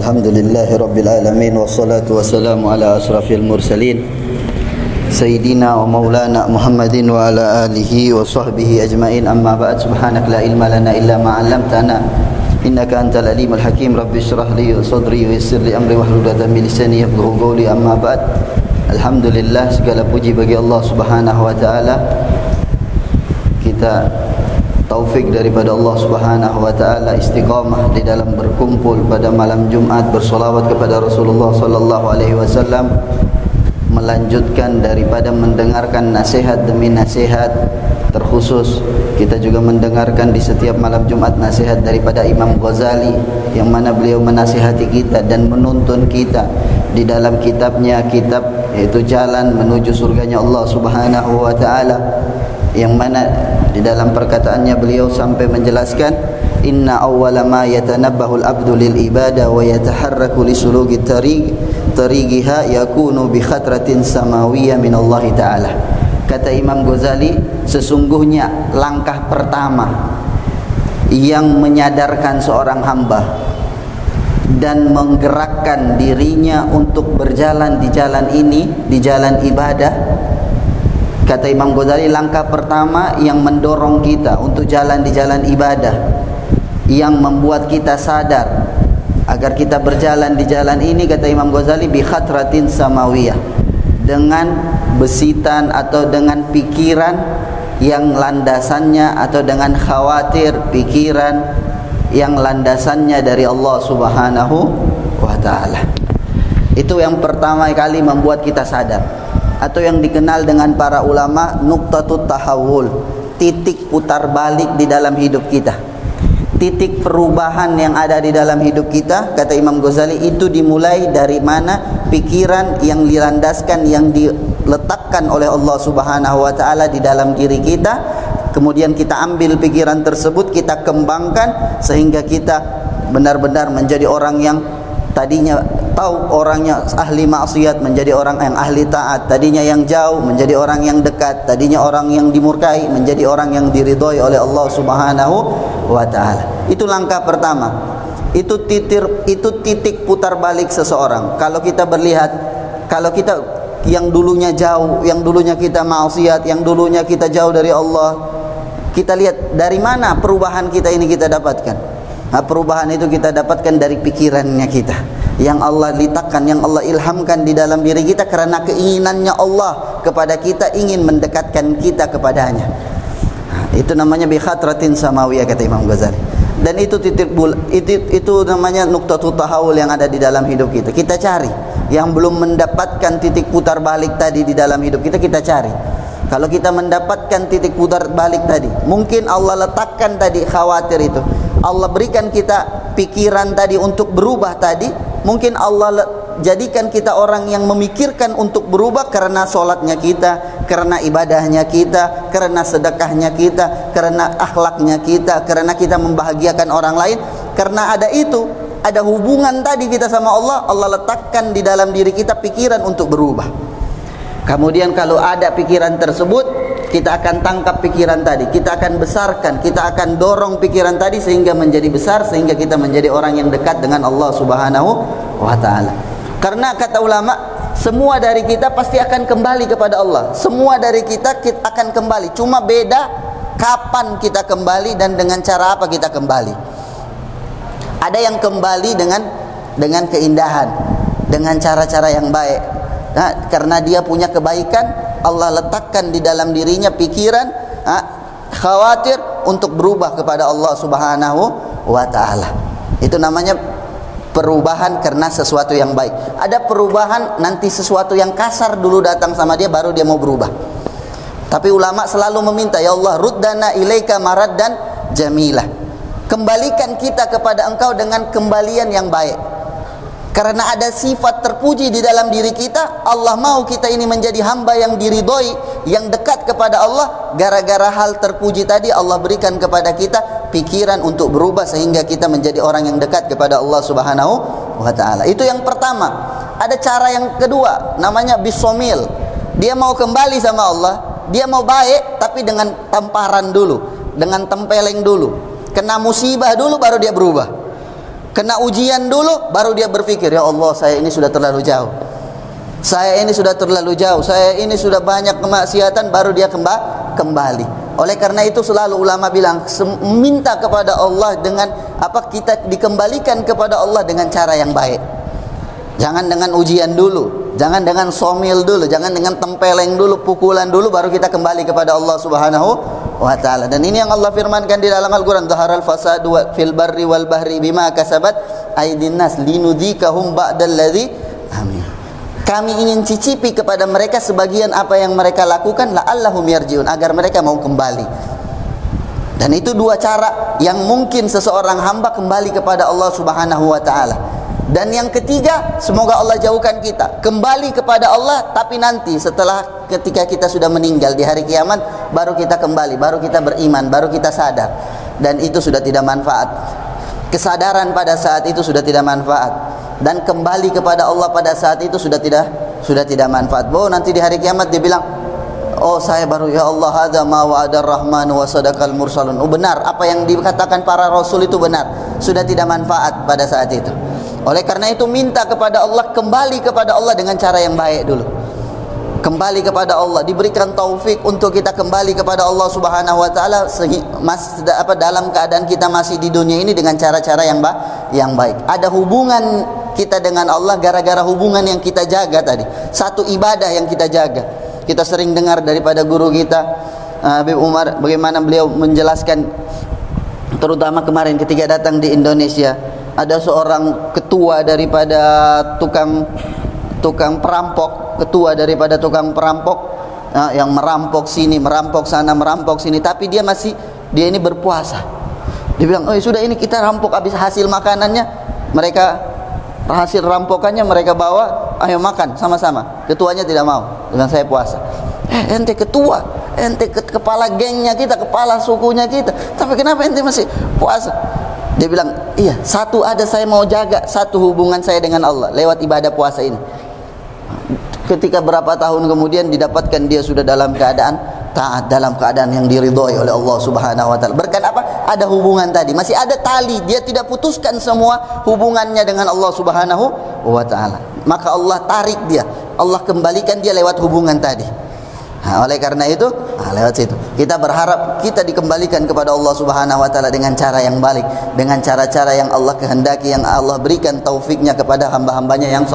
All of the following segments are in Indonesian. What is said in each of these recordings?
Alhamdulillahi Rabbil Alamin. Wassalatu wassalamu ala asrafil mursalin Sayyidina wa maulana Muhammadin wa ala alihi wa sahbihi ajma'in. Amma ba'd. Subhanak la ilma lana illa ma'allamtana innaka antal alimul hakim. Rabbi syrah li sadri wa yassir li amri wahlul 'uqdatam min lisani yafqahu qawli. Amma ba'd. Alhamdulillah, segala puji bagi Allah Subhanahu wa taala. Kita taufik daripada Allah Subhanahu wa taala, istiqamah di dalam berkumpul pada malam Jumat, bersolawat kepada Rasulullah sallallahu alaihi wasallam, melanjutkan daripada mendengarkan nasihat demi nasihat. Terkhusus kita juga mendengarkan di setiap malam Jumat nasihat daripada Imam Ghazali, yang mana beliau menasihati kita dan menuntun kita di dalam kitabnya, kitab yaitu Jalan Menuju Surganya Allah Subhanahu wa taala, yang mana di dalam perkataannya beliau sampai menjelaskan, inna awwala ma yatanabbahu al-abdu lil ibadah wa yataharraku li suluki tariqiha yakunu bi khatratin samawiyyah min Allah taala. Kata Imam Ghazali, sesungguhnya langkah pertama yang menyadarkan seorang hamba dan menggerakkan dirinya untuk berjalan di jalan ini, di jalan ibadah. Kata Imam Ghazali, langkah pertama yang mendorong kita untuk jalan di jalan ibadah, yang membuat kita sadar agar kita berjalan di jalan ini, kata Imam Ghazali, bi khatratin samawiyah, dengan besitan atau dengan pikiran yang landasannya, atau dengan khawatir, pikiran yang landasannya dari Allah Subhanahu wa taala. Itu yang pertama kali membuat kita sadar, atau yang dikenal dengan para ulama nuqtatut tahawul, titik putar balik di dalam hidup kita, titik perubahan yang ada di dalam hidup kita. Kata Imam Ghazali, itu dimulai dari mana? Pikiran yang dilandaskan, yang diletakkan oleh Allah Subhanahu wa taala di dalam diri kita. Kemudian kita ambil pikiran tersebut, kita kembangkan sehingga kita benar-benar menjadi orang yang tadinya tahu orangnya ahli maksiat menjadi orang yang ahli taat, tadinya yang jauh menjadi orang yang dekat, tadinya orang yang dimurkai menjadi orang yang diridhoi oleh Allah Subhanahu wa taala. Itu langkah pertama. Itu titik putar balik seseorang. Kalau kita berlihat, kalau kita yang dulunya jauh, yang dulunya kita maksiat, yang dulunya kita jauh dari Allah, kita lihat dari mana perubahan kita ini kita dapatkan. Nah, perubahan itu kita dapatkan dari pikirannya kita, yang Allah letakkan, yang Allah ilhamkan di dalam diri kita karena keinginannya Allah kepada kita, ingin mendekatkan kita kepadanya. Nah, itu namanya bi khatratin samawiyah, kata Imam Ghazali. Dan itu itu namanya nuqtatut tahawul yang ada di dalam hidup kita. Kita cari yang belum mendapatkan titik putar balik tadi di dalam hidup kita, kita cari. Kalau kita mendapatkan titik putar balik tadi, mungkin Allah letakkan tadi khawatir itu, Allah berikan kita pikiran tadi untuk berubah tadi. Mungkin Allah jadikan kita orang yang memikirkan untuk berubah karena solatnya kita, karena ibadahnya kita, karena sedekahnya kita, karena akhlaknya kita, karena kita membahagiakan orang lain. Karena ada itu, ada hubungan tadi kita sama Allah, Allah letakkan di dalam diri kita pikiran untuk berubah. Kemudian kalau ada pikiran tersebut, kita akan tangkap pikiran tadi, kita akan besarkan, kita akan dorong pikiran tadi sehingga menjadi besar, sehingga kita menjadi orang yang dekat dengan Allah Subhanahu wa taala. Karena kata ulama, semua dari kita pasti akan kembali kepada Allah. Semua dari kita akan kembali. Cuma beda kapan kita kembali dan dengan cara apa kita kembali. Ada yang kembali dengan keindahan, dengan cara-cara yang baik. Nah, karena dia punya kebaikan, Allah letakkan di dalam dirinya pikiran khawatir untuk berubah kepada Allah Subhanahu wa taala. Itu namanya perubahan karena sesuatu yang baik. Ada perubahan nanti sesuatu yang kasar dulu datang sama dia, baru dia mau berubah. Tapi ulama selalu meminta, ya Allah, ruddana ilaika maraddan jamilah. Kembalikan kita kepada Engkau dengan kembalian yang baik. Karena ada sifat terpuji di dalam diri kita. Allah mau kita ini menjadi hamba yang diridhoi, yang dekat kepada Allah. Gara-gara hal terpuji tadi, Allah berikan kepada kita pikiran untuk berubah sehingga kita menjadi orang yang dekat kepada Allah Subhanahu wa taala. Itu yang pertama. Ada cara yang kedua, namanya bisomil. Dia mau kembali sama Allah, dia mau baik, tapi dengan tamparan dulu, dengan tempeleng dulu, kena musibah dulu baru dia berubah. Kena ujian dulu, baru dia berpikir, ya Allah, saya ini sudah terlalu jauh. Saya ini sudah terlalu jauh. Saya ini sudah banyak kemaksiatan, baru dia kembali. Oleh karena itu selalu ulama bilang, minta kepada Allah dengan apa, kita dikembalikan kepada Allah dengan cara yang baik. Jangan dengan ujian dulu, jangan dengan somil dulu, jangan dengan tempeleng dulu, pukulan dulu, baru kita kembali kepada Allah Subhanahu wa ta'ala. Dan ini yang Allah firmankan di dalam Al-Quran, zaharal fasadu fil barri wal bahri bima kasabat aydin nas linudhikahum ba'dalladzi amin. Kami ingin cicipi kepada mereka sebagian apa yang mereka lakukan, la'allahum yarji'un, agar mereka mau kembali. Dan itu dua cara yang mungkin seseorang hamba kembali kepada Allah Subhanahu wa ta'ala. Dan yang ketiga, semoga Allah jauhkan kita kembali kepada Allah, tapi nanti setelah ketika kita sudah meninggal di hari kiamat, baru kita kembali, baru kita beriman, baru kita sadar. Dan itu sudah tidak manfaat. Kesadaran pada saat itu sudah tidak manfaat, dan kembali kepada Allah pada saat itu sudah tidak manfaat. Oh, nanti di hari kiamat dia bilang, oh saya baru, ya Allah, hadza ma wa'adar rahmanu wa sadaqal mursalun. Oh benar, apa yang dikatakan para rasul itu benar, sudah tidak manfaat pada saat itu. Oleh karena itu minta kepada Allah, kembali kepada Allah dengan cara yang baik dulu. Kembali kepada Allah, diberikan taufik untuk kita kembali kepada Allah Subhanahu wa taala dalam keadaan kita masih di dunia ini dengan cara-cara yang baik. Ada hubungan kita dengan Allah gara-gara hubungan yang kita jaga tadi. Satu ibadah yang kita jaga. Kita sering dengar daripada guru kita Habib Umar, bagaimana beliau menjelaskan, terutama kemarin ketika datang di Indonesia, ada seorang ketua daripada tukang perampok, ketua daripada tukang perampok yang merampok sini, merampok sana, merampok sini, tapi dia ini berpuasa. Dia bilang, oh sudah, ini kita rampok, habis hasil makanannya mereka, hasil rampokannya mereka bawa, ayo makan sama-sama. Ketuanya tidak mau, dia bilang saya puasa. Ente ketua, ente kepala gengnya kita, kepala sukunya kita, tapi kenapa ente masih puasa? Dia bilang, iya, satu ada saya mau jaga, satu hubungan saya dengan Allah lewat ibadah puasa ini. Ketika berapa tahun kemudian didapatkan dia sudah dalam keadaan taat, dalam keadaan yang diridhoi oleh Allah Subhanahu wa taala. Berkat apa? Ada hubungan tadi, masih ada tali, dia tidak putuskan semua hubungannya dengan Allah Subhanahu wa taala. Maka Allah tarik dia, Allah kembalikan dia lewat hubungan tadi. Nah, oleh karena itu, lewat situ kita berharap kita dikembalikan kepada Allah Subhanahu wa taala dengan cara yang balik, dengan cara-cara yang Allah kehendaki, yang Allah berikan taufiknya kepada hamba-hambanya yang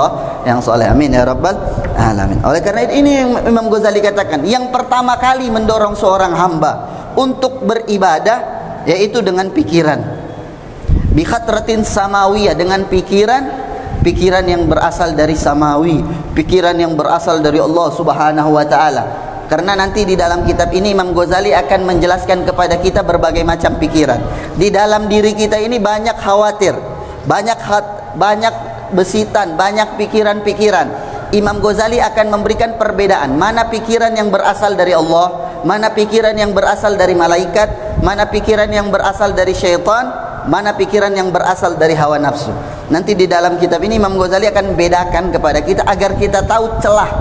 soleh. Amin ya rabbal alamin. Oleh karena itu, ini yang Imam Ghazali katakan, yang pertama kali mendorong seorang hamba untuk beribadah yaitu dengan pikiran, bi khatratin samawiyah, dengan pikiran yang berasal dari samawi, pikiran yang berasal dari Allah Subhanahu wa taala. Karena nanti di dalam kitab ini Imam Ghazali akan menjelaskan kepada kita berbagai macam pikiran. Di dalam diri kita ini banyak khawatir, banyak besitan, banyak pikiran-pikiran. Imam Ghazali akan memberikan perbedaan, mana pikiran yang berasal dari Allah, mana pikiran yang berasal dari malaikat, mana pikiran yang berasal dari syaitan, mana pikiran yang berasal dari hawa nafsu. Nanti di dalam kitab ini Imam Ghazali akan bedakan kepada kita agar kita tahu celah.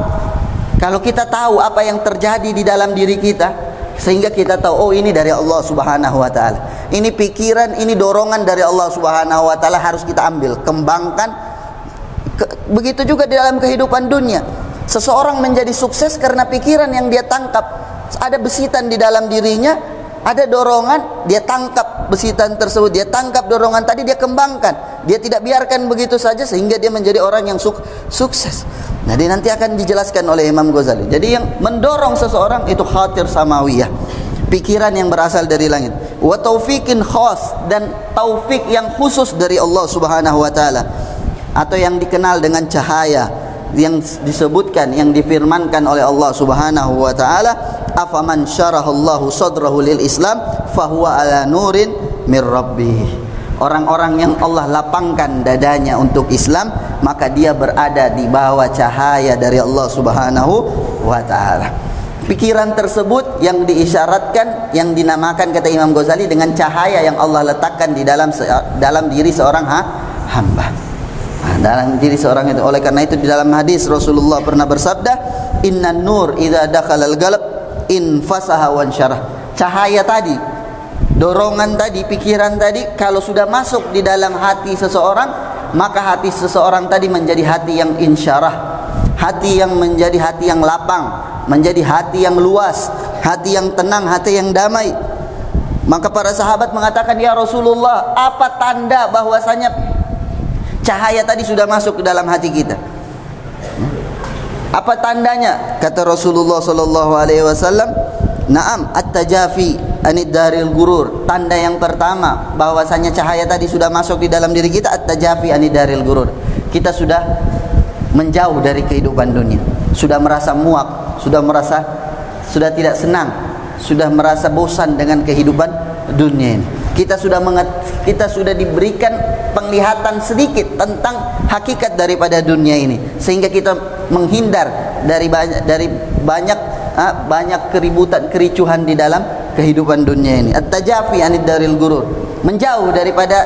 Kalau kita tahu apa yang terjadi di dalam diri kita, sehingga kita tahu, oh ini dari Allah Subhanahu wa taala. Ini pikiran, ini dorongan dari Allah Subhanahu wa taala, harus kita ambil, kembangkan. Begitu juga di dalam kehidupan dunia. Seseorang menjadi sukses karena pikiran yang dia tangkap. Ada besitan di dalam dirinya, ada dorongan, dia tangkap besitan tersebut, dia tangkap dorongan tadi, dia kembangkan. Dia tidak biarkan begitu saja sehingga dia menjadi orang yang sukses. Jadi nanti akan dijelaskan oleh Imam Ghazali. Jadi yang mendorong seseorang itu khatir samawiyah, pikiran yang berasal dari langit. Wa taufikin khas, dan taufik yang khusus dari Allah Subhanahu wa taala, atau yang dikenal dengan cahaya yang disebutkan, yang difirmankan oleh Allah Subhanahu wa taala, afaman syarahallahu sadrahu lil Islam fahuwa ala nurin mir rabbih. Orang-orang yang Allah lapangkan dadanya untuk Islam, maka dia berada di bawah cahaya dari Allah Subhanahu wa taala. Pikiran tersebut yang diisyaratkan, yang dinamakan kata Imam Ghazali dengan cahaya yang Allah letakkan di dalam diri seorang hamba. Dalam diri seorang itu. Oleh karena itu di dalam hadis Rasulullah pernah bersabda, innan nur idza dakhalal qalb infasaha wa ansyarah. Cahaya tadi, dorongan tadi, pikiran tadi kalau sudah masuk di dalam hati seseorang, maka hati seseorang tadi menjadi hati yang insyarah, hati yang menjadi hati yang lapang, menjadi hati yang luas, hati yang tenang, hati yang damai. Maka para sahabat mengatakan, ya Rasulullah, apa tanda bahwasanya cahaya tadi sudah masuk ke dalam hati kita? Apa tandanya? Kata Rasulullah sallallahu alaihi wasallam, "Na'am, at-tajafi anid daril gurur." Tanda yang pertama bahwasanya cahaya tadi sudah masuk di dalam diri kita, at-tajafi anid daril gurur. Kita sudah menjauh dari kehidupan dunia, sudah merasa muak, sudah tidak senang, sudah merasa bosan dengan kehidupan dunia ini. Kita sudah diberikan penglihatan sedikit tentang hakikat daripada dunia ini, sehingga kita menghindar dari banyak keributan, kericuhan di dalam kehidupan dunia ini. At-tajafi anid daril gurur, menjauh daripada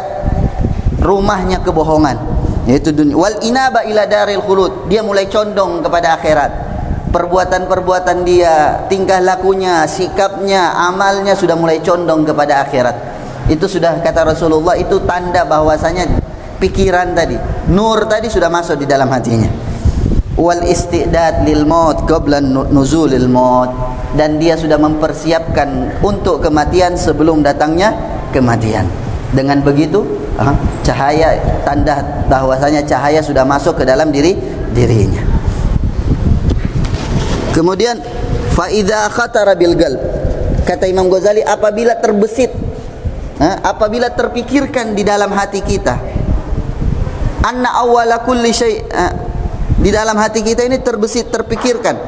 rumahnya kebohongan, yaitu dunia. Wal inaba ila daril khulud, dia mulai condong kepada akhirat. Perbuatan-perbuatan dia, tingkah lakunya, sikapnya, amalnya sudah mulai condong kepada akhirat. Itu sudah, kata Rasulullah, itu tanda bahwasanya pikiran tadi, nur tadi sudah masuk di dalam hatinya. Wal istidad lil maut qabla nuzulil maut, dan dia sudah mempersiapkan untuk kematian sebelum datangnya kematian. Dengan begitu, cahaya, tanda bahwasanya cahaya sudah masuk ke dalam dirinya. Kemudian fa idza khatara bil qalb, kata Imam Ghazali, apabila terbesit, apabila terpikirkan di dalam hati kita, anna awwala kulli syai', di dalam hati kita ini terbesit, terpikirkan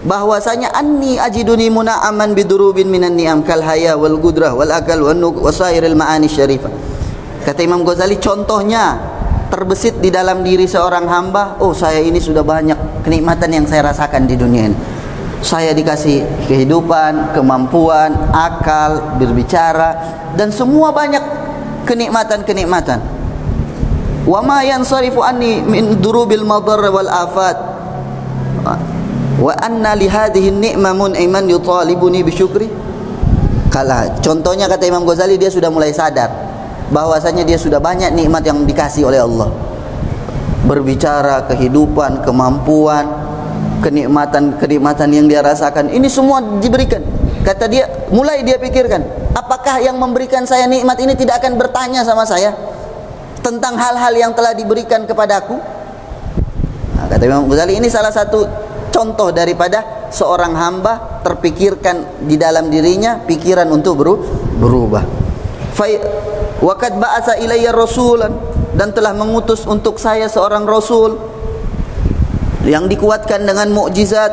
bahwasanya anni ajiduni muna'aman bidurubin minan ni'am kal haya wal gudrah wal akal wal nuk wasairil ma'ani syarifah. Kata Imam Ghazali, contohnya terbesit di dalam diri seorang hamba, oh saya ini sudah banyak kenikmatan yang saya rasakan di dunia ini. Saya dikasih kehidupan, kemampuan, akal, berbicara, dan semua banyak kenikmatan-kenikmatan. Wa ma yansarifu anni min durubil madar wal afat wa anna li hadhihi an-ni'ma mun'iman yutalibuni bi syukri. Contohnya, kata Imam Ghazali, dia sudah mulai sadar bahwasanya dia sudah banyak nikmat yang dikasih oleh Allah. Berbicara, kehidupan, kemampuan, kenikmatan yang dia rasakan, ini semua diberikan. Kata dia, mulai dia pikirkan, apakah yang memberikan saya nikmat ini tidak akan bertanya sama saya tentang hal-hal yang telah diberikan kepadaku? Kata Imam Ghazali, ini salah satu contoh daripada seorang hamba terpikirkan di dalam dirinya pikiran untuk berubah. Wa qad ba'atsa ilayya rasulan, dan telah mengutus untuk saya seorang rasul yang dikuatkan dengan mukjizat,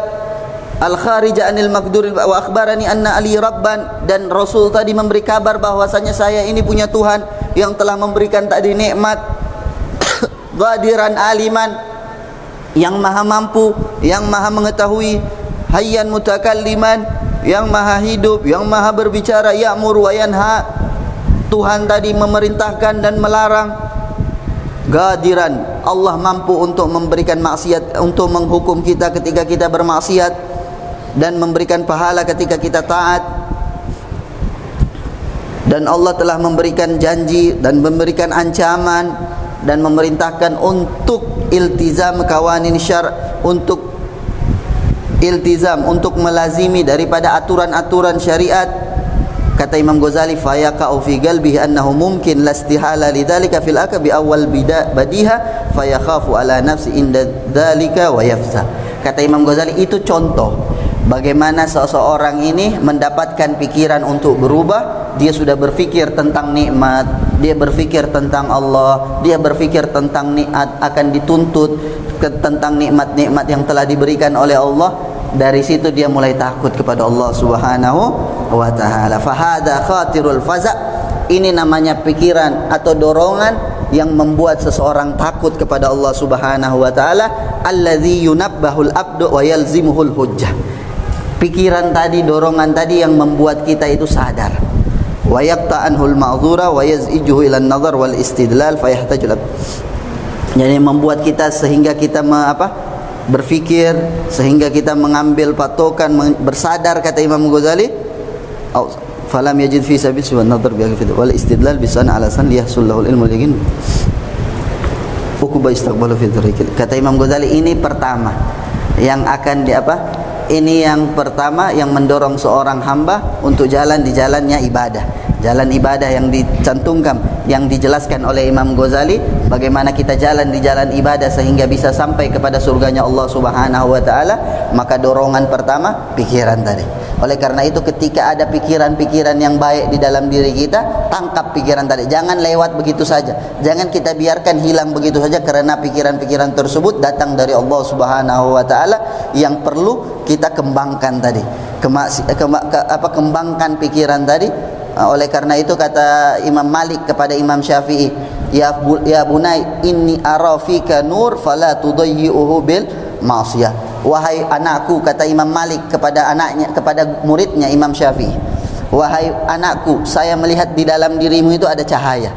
al-kharija anil maqdur wa akhbarani anna ali rabban, dan rasul tadi memberi kabar bahwasanya saya ini punya Tuhan yang telah memberikan tadi nikmat, ghadiran aliman, yang maha mampu, yang maha mengetahui, hayyan mutakalliman, yang maha hidup, yang maha berbicara, ya'mur wa yanha, Tuhan tadi memerintahkan dan melarang. Ghadiran, Allah mampu untuk memberikan maksiat, untuk menghukum kita ketika kita bermaksiat, dan memberikan pahala ketika kita taat. Dan Allah telah memberikan janji dan memberikan ancaman dan memerintahkan untuk iltizam kawanin syar', untuk iltizam, untuk melazimi daripada aturan-aturan syariat. Kata Imam Ghazali, fayaqa'u fi qalbihi annahu mumkin lastihala lidzalika fil aqbi awal badiha fayakhafu ala nafsi inda dzalika wa yafza. Kata Imam Ghazali, itu contoh bagaimana seseorang ini mendapatkan pikiran untuk berubah. Dia sudah berfikir tentang nikmat, dia berfikir tentang Allah, dia berfikir tentang nikmat akan dituntut, tentang nikmat-nikmat yang telah diberikan oleh Allah. Dari situ dia mulai takut kepada Allah Subhanahu wa ta'ala. Fahada khatirul faza', ini namanya pikiran atau dorongan yang membuat seseorang takut kepada Allah Subhanahu wa ta'ala. Alladzi yunabbahul abdu wa yalzimuhul hujjah. Pikiran tadi, dorongan tadi yang membuat kita itu sadar. Wa yaqta'anhul ma'dzura wa yaz'ijuhu ila an-nazar wal istidlal fayahtajul. Jadi membuat kita sehingga kita berfikir, sehingga kita mengambil patokan, bersadar, kata Imam Ghazali, falam yajid fi sabil wa nadhar bi akfid wal istidlal bi sana ala san liyahsul lahu ilmu ligin ukuba istaqbalu fi dzikr. Kata Imam Ghazali, ini pertama yang akan ini yang pertama yang mendorong seorang hamba untuk jalan di jalannya ibadah. Jalan ibadah yang dicantumkan, yang dijelaskan oleh Imam Ghazali, bagaimana kita jalan di jalan ibadah sehingga bisa sampai kepada surganya Allah Subhanahu wa taala. Maka dorongan pertama pikiran tadi. Oleh karena itu, ketika ada pikiran-pikiran yang baik di dalam diri kita, tangkap pikiran tadi. Jangan lewat begitu saja. Jangan kita biarkan hilang begitu saja, karena pikiran-pikiran tersebut datang dari Allah Subhanahu wa taala yang perlu kita kembangkan tadi. Kembangkan pikiran tadi. Oleh karena itu kata Imam Malik kepada Imam Syafi'i, ya bunai inni ara fika nur fala tudayyi'uhu bil ma'siyah. Wahai anakku, kata Imam Malik kepada anaknya, kepada muridnya Imam Syafi'i, wahai anakku, saya melihat di dalam dirimu itu ada cahaya,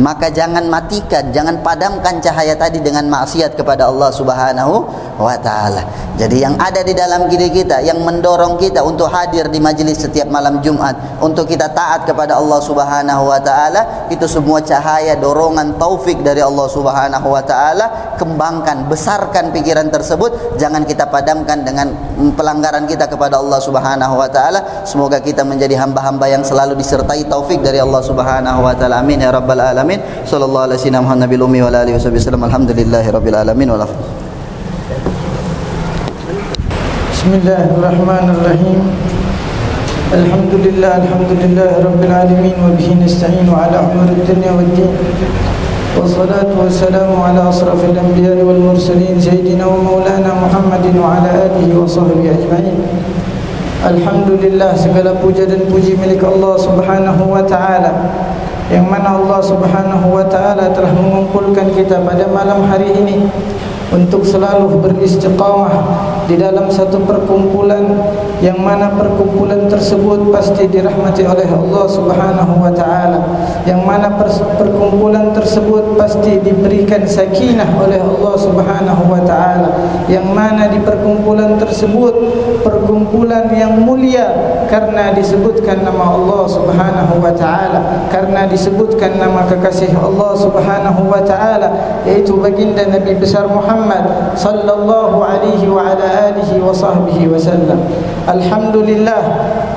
maka jangan matikan, jangan padamkan cahaya tadi dengan maksiat kepada Allah Subhanahu wa taala. Jadi yang ada di dalam diri kita yang mendorong kita untuk hadir di majelis setiap malam Jumat, untuk kita taat kepada Allah Subhanahu wa taala, itu semua cahaya dorongan taufik dari Allah Subhanahu wa taala. Kembangkan, besarkan pikiran tersebut, jangan kita padamkan dengan pelanggaran kita kepada Allah Subhanahu wa taala. Semoga kita menjadi hamba-hamba yang selalu disertai taufik dari Allah Subhanahu wa taala. Amin ya rabbal alamin. Sallallahu alaihi wasallam Muhammadil ummi wa alihi wasallam. Alhamdulillahirabbil alamin. Bismillahirrahmanirrahim. Alhamdulillah rabbil alamin wa bihi nasta'in ala umuri dunya waddin. Wassalatu wassalamu ala asrafil anbiya'i wal mursalin sayyidina wa maulana Muhammadin wa ala alihi wa sahbihi ajma'in. Alhamdulillah, segala puja dan puji milik Allah Subhanahu wa taala, yang mana Allah Subhanahu wa taala telah mengumpulkan kita pada malam hari ini untuk selalu beristiqamah di dalam satu perkumpulan, yang mana perkumpulan tersebut pasti dirahmati oleh Allah Subhanahu wa taala, yang mana perkumpulan tersebut pasti diberikan sakinah oleh Allah Subhanahu wa taala, yang mana di perkumpulan tersebut perkumpulan yang mulia karena disebutkan nama Allah Subhanahu wa taala, karena disebutkan nama kekasih Allah Subhanahu wa taala, yaitu baginda Nabi besar Muhammad sallallahu alaihi wa ala alihi wa sahbihi wasallam. Alhamdulillah,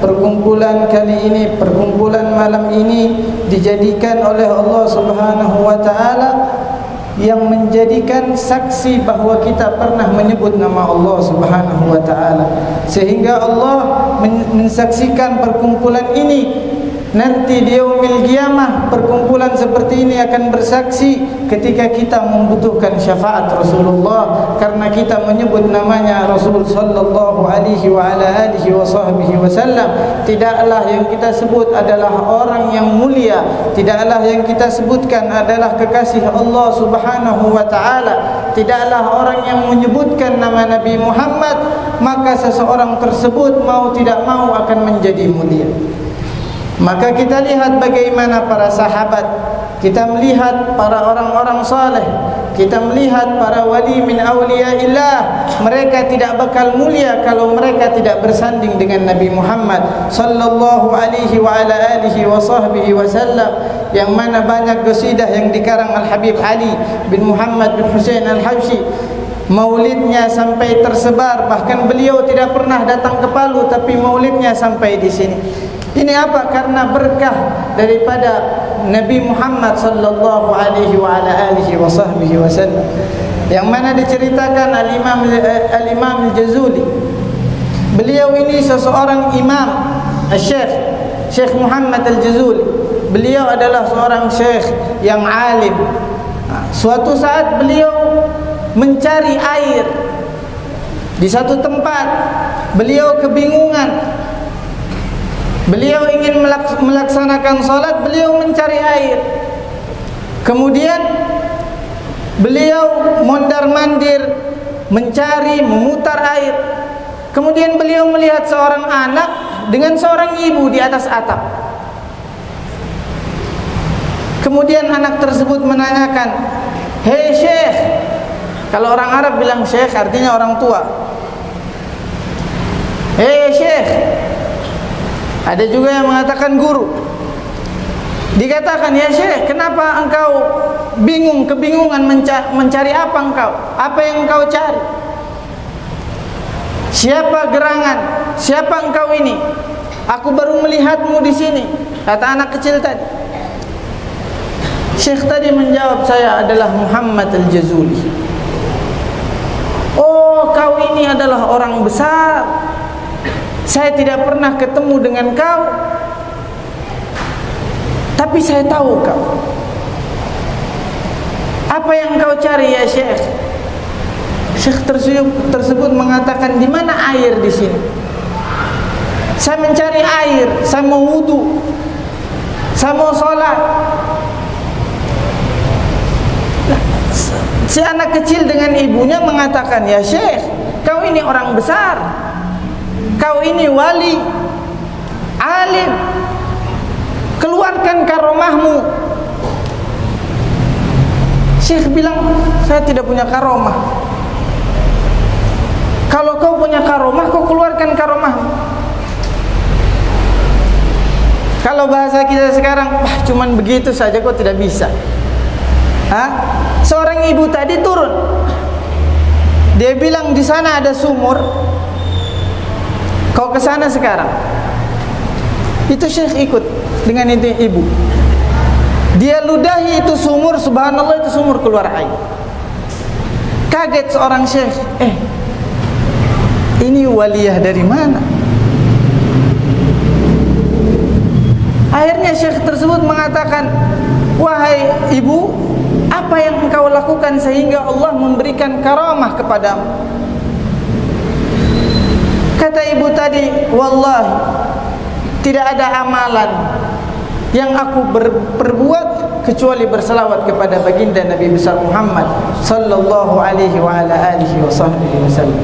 perkumpulan kali ini, perkumpulan malam ini dijadikan oleh Allah Subhanahu wa taala yang menjadikan saksi bahawa kita pernah menyebut nama Allah Subhanahu wa taala, sehingga Allah mensaksikan perkumpulan ini. Nanti di yaumil qiyamah perkumpulan seperti ini akan bersaksi ketika kita membutuhkan syafaat Rasulullah, karena kita menyebut namanya Rasul sallallahu alaihi wa ala alihi wa sahbihi wasallam. Tidaklah yang kita sebut adalah orang yang mulia, tidaklah yang kita sebutkan adalah kekasih Allah Subhanahu wa taala, tidaklah orang yang menyebutkan nama Nabi Muhammad, maka seseorang tersebut mau tidak mau akan menjadi mulia. Maka kita lihat bagaimana para sahabat, kita melihat para orang-orang saleh, kita melihat para wali min awliyaillah. Mereka tidak bakal mulia kalau mereka tidak bersanding dengan Nabi Muhammad sallallahu alaihi wa ala alihi wa sahbihi wasallam, yang mana banyak qasidah yang dikarang Al-Habib Ali bin Muhammad bin Husain Al-Habsyi. Maulidnya sampai tersebar, bahkan beliau tidak pernah datang ke Palu, tapi maulidnya sampai di sini. Ini apa? Karena berkah daripada Nabi Muhammad sallallahu alaihi wa ala alihi wa sahbihi wasallam, yang mana diceritakan Al-Imam Al-Jazuli. Beliau ini seseorang imam, Syekh Muhammad Al-Jazuli. Beliau adalah seorang syekh yang alim. Suatu saat beliau mencari air di satu tempat. Beliau kebingungan. Beliau ingin melaksanakan salat, beliau mencari air. Kemudian beliau mondar-mandir mencari, memutar air. Kemudian beliau melihat seorang anak dengan seorang ibu di atas atap. Kemudian anak tersebut menanyakan, "Hei Syekh." Kalau orang Arab bilang Syekh artinya orang tua. "Hei Syekh, Ada juga yang mengatakan guru. Dikatakan, ya Syekh, kenapa engkau kebingungan mencari apa engkau? Apa yang engkau cari? Siapa gerangan? Siapa engkau ini? Aku baru melihatmu di sini, kata anak kecil tadi. Syekh tadi menjawab, saya adalah Muhammad Al-Jazuli. Oh, kau ini adalah orang besar. Saya tidak pernah ketemu dengan kau, tapi saya tahu kau. Apa yang kau cari ya Syekh? Syekh tersebut mengatakan, di mana air di sini? Saya mencari air, saya mau wudu, saya mau sholat. Si anak kecil dengan ibunya mengatakan, ya Syekh, kau ini orang besar, kau ini wali, alim, keluarkan karomahmu. Syekh bilang, saya tidak punya karomah. Kalau kau punya karomah, kau keluarkan karomahmu. Kalau bahasa kita sekarang, cuman begitu saja kok tidak bisa. Seorang ibu tadi turun, dia bilang di sana ada sumur, kau ke sana sekarang. Itu Syekh ikut dengan itu ibu. Dia ludahi itu sumur, subhanallah, itu sumur keluar air. Kaget seorang Syekh, ini waliyah dari mana? Akhirnya Syekh tersebut mengatakan, wahai ibu, apa yang engkau lakukan sehingga Allah memberikan karamah kepadamu? Kata ibu tadi, wallahi, tidak ada amalan yang aku perbuat kecuali berselawat kepada baginda Nabi besar Muhammad sallallahu alaihi wa ala alihi wasallam.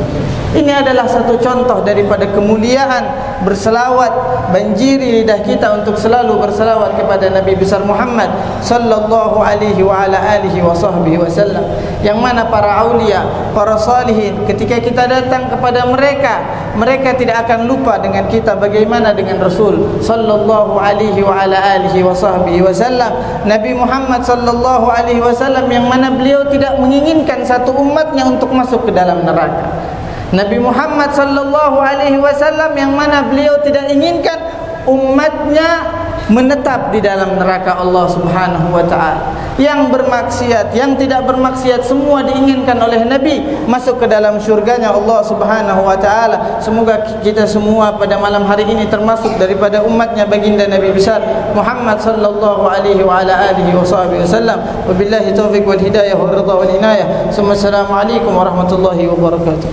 Ini adalah satu contoh daripada kemuliaan berselawat, banjiri lidah kita untuk selalu berselawat kepada Nabi besar Muhammad sallallahu alaihi wa ala alihi wasallam. Yang mana para aulia, para salihin, ketika kita datang kepada mereka, mereka tidak akan lupa dengan kita bagaimana dengan Rasul sallallahu alaihi wa ala alihi wasallam. Nabi Muhammad sallallahu alaihi wasallam yang mana beliau tidak menginginkan satu umatnya untuk masuk ke dalam neraka. Nabi Muhammad sallallahu alaihi wasallam yang mana beliau tidak inginkan umatnya menetap di dalam neraka Allah Subhanahu wa taala. Yang bermaksiat, yang tidak bermaksiat, semua diinginkan oleh Nabi masuk ke dalam surganya Allah Subhanahu wa taala. Semoga kita semua pada malam hari ini termasuk daripada umatnya baginda Nabi besar Muhammad sallallahu alaihi wa ala alihi wasallam. Wabillahi taufiq wal hidayah wal ridha wal inayah. Assalamualaikum warahmatullahi wabarakatuh.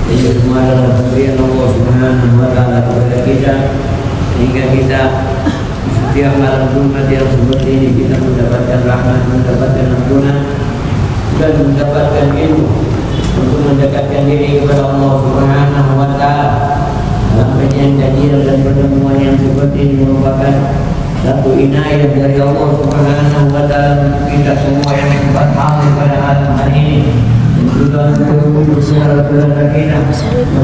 Ini semua adalah pemberian Allah Subhanahu wa taala kepada kita, sehingga kita setiap malam Jumat yang seperti ini kita mendapatkan rahmat, mendapatkan ampunan, dan mendapatkan ilmu untuk mendekatkan diri kepada Allah Subhanahu wa taala. Dalam yang kajian dan pertemuan yang seperti ini merupakan satu inayah dari Allah Subhanahu wa taala untuk kita semua yang sempat hadir pada malam hari ini. Juga untuk secara keluarga kita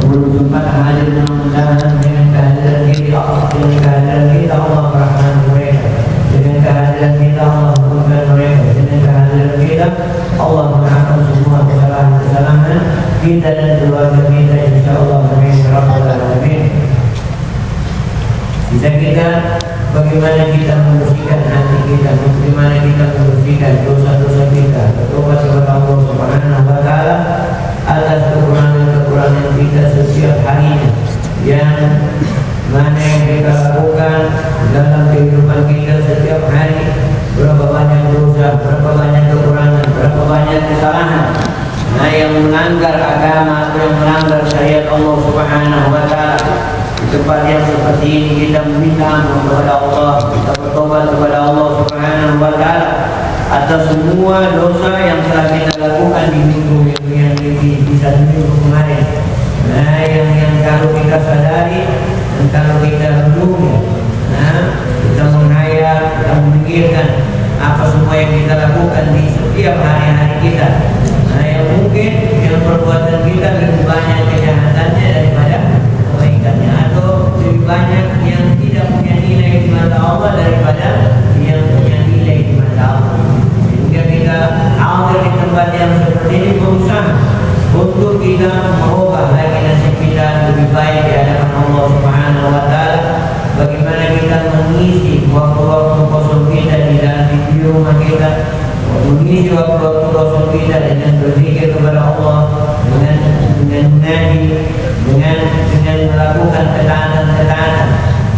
berjumpa hadir mudah-mudahan dengan kehadiran kita Allah, dengan kehadiran kita Allah merahmati mereka, dengan kehadiran kita Allah menguatkan mereka, dengan kehadiran kita Allah mengampuni semua kesalahan kita dan keluarga kita, insyaallah. Amin ya rabbal alamin. Kita bagaimana kita membersihkan hati kita, bagaimana kita membersihkan dosa-dosa kita, bertobat kepada Allah Subhanahu wa taala atas kekurangan-kekurangan kita setiap harinya, yang mana yang kita lakukan dalam kehidupan kita setiap hari. Berapa banyak dosa, berapa banyak kekurangan, berapa banyak kesalahan, nah yang melanggar agama atau yang melanggar syariat Allah Subhanahu wa taala. Di tempat yang seperti ini kita meminta ampun kepada Allah, kita bertobat kepada Allah Subhanahu wa taala atas semua dosa yang telah kita lakukan di minggu yang bisa minggu kemarin. Nah, yang kalau kita sadari dan kalau kita renungi, nah kita menghayal, kita memikirkan apa semua yang kita lakukan di setiap hari-hari kita. Nah, yang mungkin yang perbuatan kita lebih banyak kejahatannya daripada kebaikannya, atau lebih banyak yang tidak punya nilai di mata Allah daripada yang punya nilai di mata Allah. Sehingga kita hadir di tempat yang seperti ini berusaha untuk kita merubah lagi nasib kita lebih baik di hadapan Allah Subhanahu wa taala. Bagaimana kita mengisi waktu-waktu kosong kita di dalam di rumah kita, mengisi waktu-waktu kosong kita dengan berzikir kepada Allah, dengan mengaji, dengan melakukan ketaatan-ketaatan,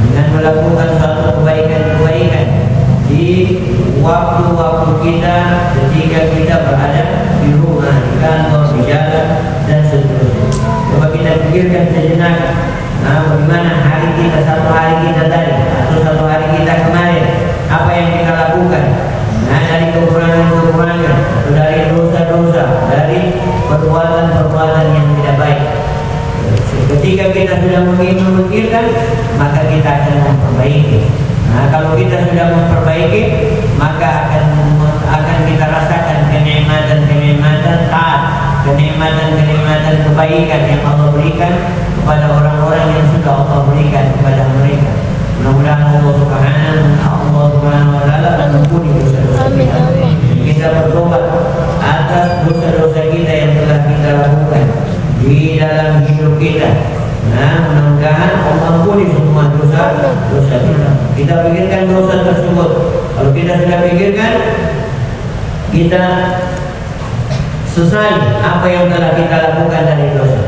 dengan melakukan suatu kebaikan-kebaikan di waktu-waktu kita ketika kita berada di rumah, di kantor, di jalan dan seterusnya. Coba kita pikirkan sejenak, bagaimana hari kita, satu hari kita tadi atau satu hari kita kemarin, apa yang kita lakukan, dari kekurangan-kekurangan atau dari dosa-dosa, dari perbuatan-perbuatan yang tidak baik. Ketika kita sudah memikirkan, maka kita akan memperbaiki. Kalau kita sudah memperbaiki, maka akan kita rasakan kenikmatan taat, kenikmatan kebaikan yang Allah berikan kepada orang-orang yang sudah Allah berikan kepada mereka. Mudah-mudahan Allah Subhanahu wa taala mengampuni dosa-dosa kita. Kita bertobat atas dosa-dosa kita yang telah kita lakukan di dalam hidup kita. Mudah-mudahan Allah ampuni semua dosa kita. Kita pikirkan dosa tersebut. Kalau kita sudah pikirkan, kita sesali apa yang telah kita lakukan dari dosa.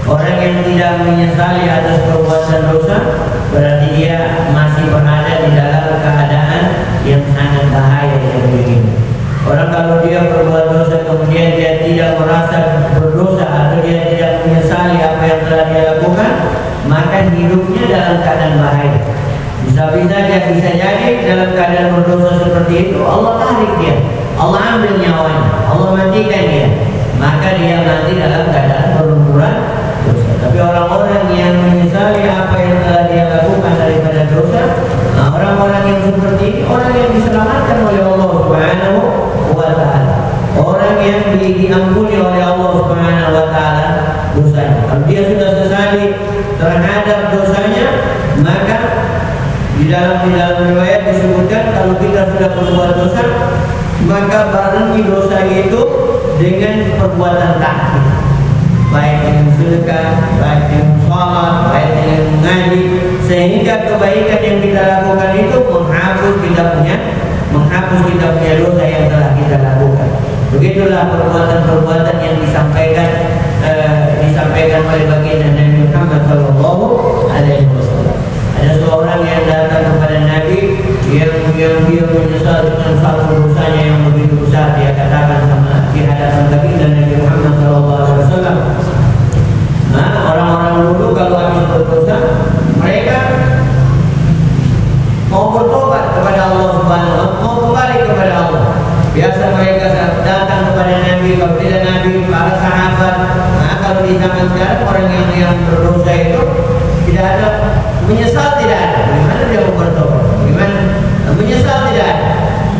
Orang yang tidak menyesali atas perbuatan dosa, berarti dia masih berada di dalam keadaan yang sangat bahaya seperti ini. Orang kalau dia berbuat dosa kemudian dia tidak merasa berdosa atau dia tidak menyesali apa yang telah dia lakukan, maka hidupnya dalam keadaan bahaya. Bisa jadi dalam keadaan berdosa seperti itu, Allah tarik dia, Allah ambil nyawanya, Allah matikan dia, maka dia mati dalam keadaan berlumuran dosa. Tapi orang-orang yang menyesali apa yang telah dia lakukan daripada dosa, orang-orang yang seperti ini, orang yang diselamatkan oleh Allah Subhanahu wa taala, orang yang diampuni oleh Allah Subhanahu wa taala dosanya. Kalau dia sudah sesali terhadap dosanya, maka di dalam riwayat disebutkan kalau kita sudah berbuat dosa, maka barengi dosa itu dengan perbuatan taat, baik dengan sedekah, baik dengan salat, baik dengan mengaji, sehingga kebaikan yang kita lakukan itu menghapus kita punya dosa yang telah kita lakukan. Begitulah perbuatan-perbuatan yang disampaikan oleh baginda Nabi Muhammad sallallahu alaihi wasallam. Ada seorang yang datang kepada Nabi yang dia menyesal dengan satu dosanya yang begitu besar. Dia katakan sama di hadapan baginda Nabi Muhammad sallallahu alaihi wasallam, orang-orang dulu kalau habis berdosa, mereka mau bertobat kepada Allah Subhanahu wa taala, mau kembali kepada Allah. Biasa mereka datang kepada Nabi, kalau tidak Nabi, para sahabat. Kalau di zaman sekarang orang yang berdosa itu tidak ada menyesal, tidak ada. Bagaimana dia mau bertobat? Bagaimana menyesal, tidak ada.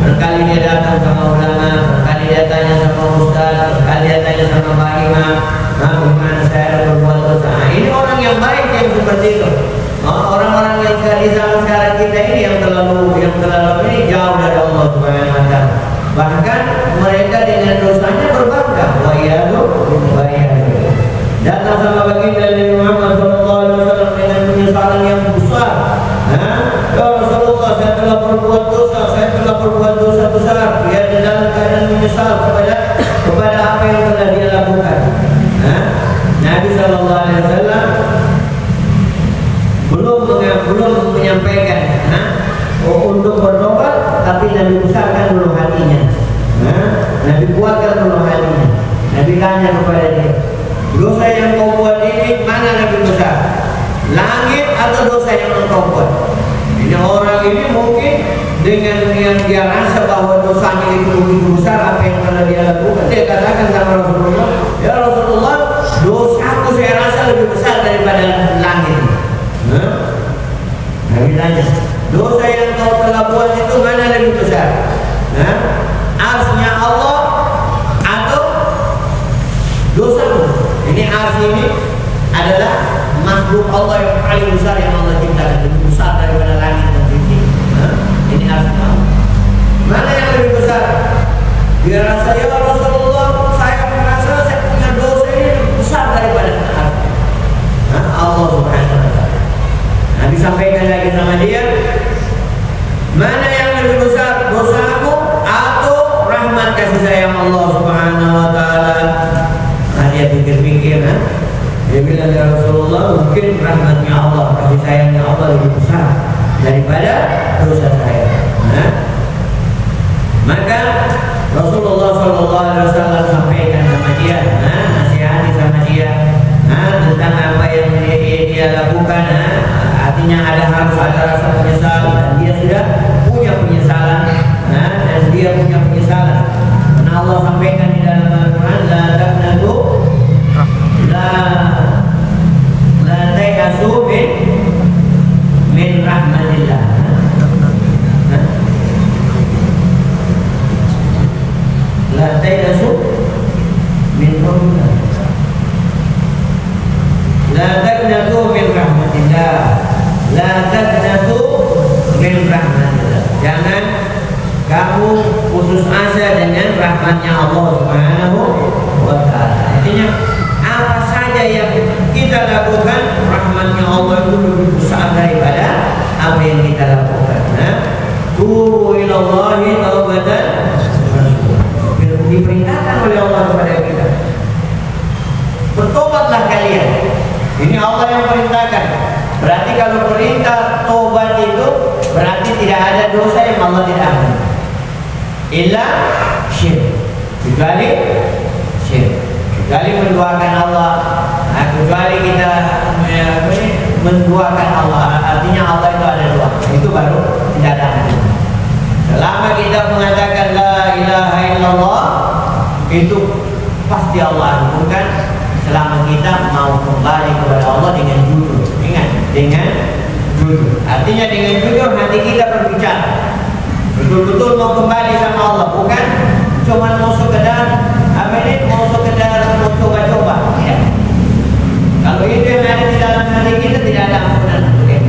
Berkali dia datang sama ulama, berkali dia tanya sama ustaz, berkali dia tanya sama pak imam, bagaimana saya berbuat dosa. Ini orang yang baik yang seperti itu. Orang-orang yang di zaman sekarang kita ini yang terlalu ini jauh dari Allah Subhanahu wa taala. Bahkan mereka dengan dosanya berbangga. Wa iyadu. Datang sama baginda Nabi Muhammad sallallahu alaihi wasallam dengan penyesalan yang besar. Ya Rasulullah, saya telah berbuat dosa besar. Dia dalam keadaan menyesal kepada apa yang telah dia lakukan. Nabi sallallahu alaihi wasallam belum menyampaikan untuk bertobat, tapi Nabi besarkan dulu hatinya. Nabi kuatkan dulu hatinya. Nabi tanya kepada dia, dosa yang kau buat ini mana lebih besar, langit atau dosa yang engkau buat? Ini orang ini mungkin dengan yang dia rasa bahwa dosanya itu begitu besar apa yang telah dia lakukan, dia katakan sama Rasulullah, ya Rasulullah, dosaku saya rasa lebih besar daripada langit. Nabi tanya, dosa yang kau telah buat itu mana lebih besar? Arsnya Allah atau dosamu? Ini ars ini adalah makhluk Allah yang paling besar yang Allah ciptakan. lebih besar, dosaku atau rahmat kasih sayang Allah Subhanahu wa taala? Nah, dia pikir-pikir, dia bilang, ya Rasulullah, mungkin rahmatnya Allah, kasih sayangnya Allah lebih besar daripada dosa saya. Maka Rasulullah SAW sampaikan sama dia, nasihati sama dia tentang apa yang dia lakukan. Artinya harus ada rasa penyesalan, dan dia sudah punya penyesalan, dan dia punya penyesalan. Karena Allah sampaikan di dalam Al-Quran, la taqnatu la tayasu min rahmatillah. La tayasu min rahmatillah. La taqnatu min rahmatillah. La taqnatu min rahmatillah. Jangan kamu putus asa dengan rahmatnya Allah Subhanahu wa taala. Artinya apa saja yang kita lakukan, rahmatnya Allah itu lebih besar daripada apa yang kita lakukan. Tubu ilallahi taubatan nasuha. Diperintahkan oleh Allah kepada kita, bertobatlah kalian. Ini Allah yang perintahkan. Berarti kalau perintah tobat itu berarti tidak ada dosa yang Allah tidak ampuni. Illa syirik, kecuali syirik, kecuali menduakan Allah, kecuali kita menduakan Allah. Artinya Allah itu ada dua, itu baru tidak ada ampun. Selama kita mengatakan la ilaha illallah, itu pasti Allah ampunkan. Selama kita mau kembali kepada Allah dengan jujur. Ingat, dengan jujur. Artinya dengan jujur hati kita berbicara, betul-betul mau kembali sama Allah, bukan cuma mau sekedar mau coba-coba. Ya. Kalau itu yang ada di dalam hati kita, tidak ada ampunan. Okay.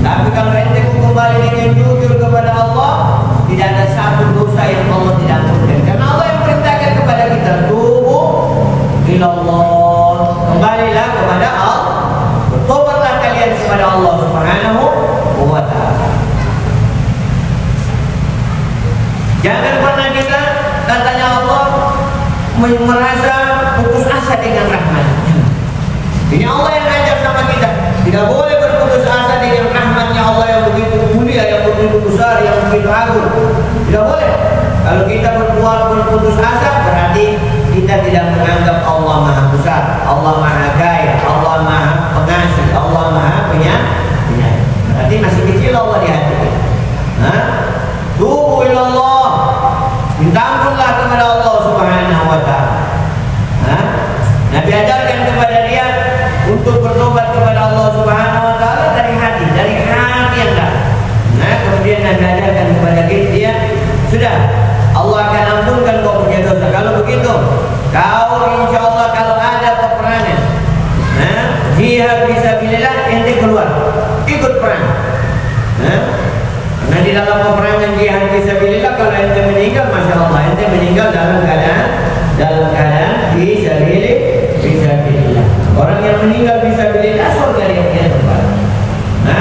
Tapi kalau ente kembali dengan jujur kepada Allah, tidak ada satu dosa yang Allah tidak ampunkan. Karena Allah yang perintahkan kepada kita, tubu ilallah, kembalilah kepada Allah, bertobatlah kalian kepada Allah Subhanahu wa taala. Jangan pernah kita, katanya Allah, merasa putus asa dengan rahmat. Ini Allah yang ajar sama kita, tidak boleh berputus asa dengan rahmatnya Allah yang begitu mulia, yang begitu besar, yang begitu agung. Tidak boleh. Kalau kita berputus asa, berarti kita tidak menganggap Allah Maha Besar, Allah Maha Kaya, Allah Maha Pengasih, Allah Maha Penyayang. Berarti masih kecil Allah di hati kita. Tubu ilallah, minta ampunlah kepada Allah Subhanahu wa taala. Nabi ajarkan kepada dia untuk bertobat kepada Allah Subhanahu wa taala dari hati yang dalam. Kemudian Nabi ajarkan kepada dia, sudah, Allah akan ampunkan kau punya dosa. Kalau begitu, kau insya Allah kalau ada peperangan, jihad fisabilillah, ente keluar, ikut perang. Karena di dalam peperangan jihad fisabilillah, kalau ente meninggal, masya Allah, ente meninggal dalam keadaan fisabilillah. Orang yang meninggal fisabilillah, surga dia tempat.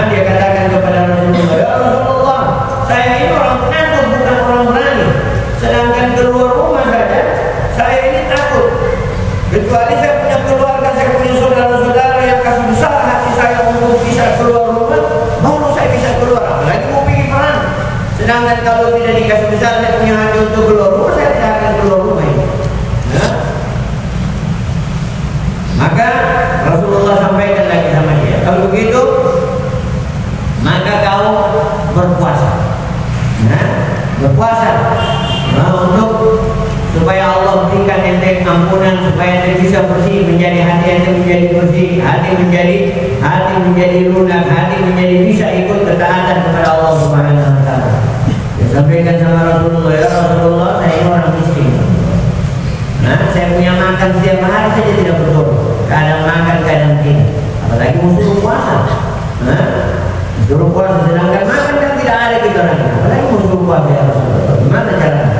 Dia katakan kepada Rasulullah, ya Rasulullah, saya ini orang penakut, bukan orang berani. Sedangkan keluar rumah saja, saya ini takut. Kecuali saya punya keluarga, saya punya saudara-saudara yang kasih besar hati saya untuk bisa keluar rumah, baru saya bisa keluar. Apalagi mau pergi perang. Sedangkan kalau tidak dikasih besar, saya punya hati untuk keluar rumah, saya tidak akan keluar rumah ini. Maka Rasulullah sampaikan lagi sama dia, kalau begitu, maka kau berpuasa. Berpuasa untuk supaya Allah berikan ente ampunan, supaya ente bisa bersih, menjadi hati ente menjadi bersih, hati menjadi lunak, hati menjadi bisa ikut ketaatan kepada Allah Subhanahu wa taala. Dia sampaikan sama Rasulullah, ya Rasulullah, saya ini orang miskin. Saya punya makan setiap hari saja tidak betul. Kadang makan, kadang tidak. Apalagi musuh puasa. Suruh puasa, sedangkan makan kan tidak ada kita lagi. Apalagi musuh puasa, ya Rasulullah. Gimana caranya?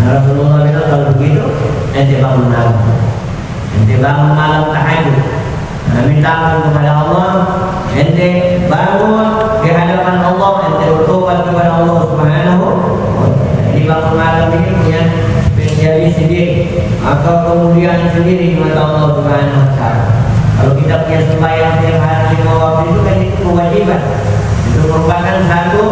Rasulullah bilang, kalau begitu, ente bangun malam. Ente bangun malam tahajud. Minta ampun kepada Allah. Ente bangun di hadapan Allah. Ente bertobat kepada Allah kemuliaan sendiri di mata Allah Subhanahu wa taala. Kalau kita punya sembahyang setiap hari 5 waktu itu kan itu kewajiban. Itu merupakan satu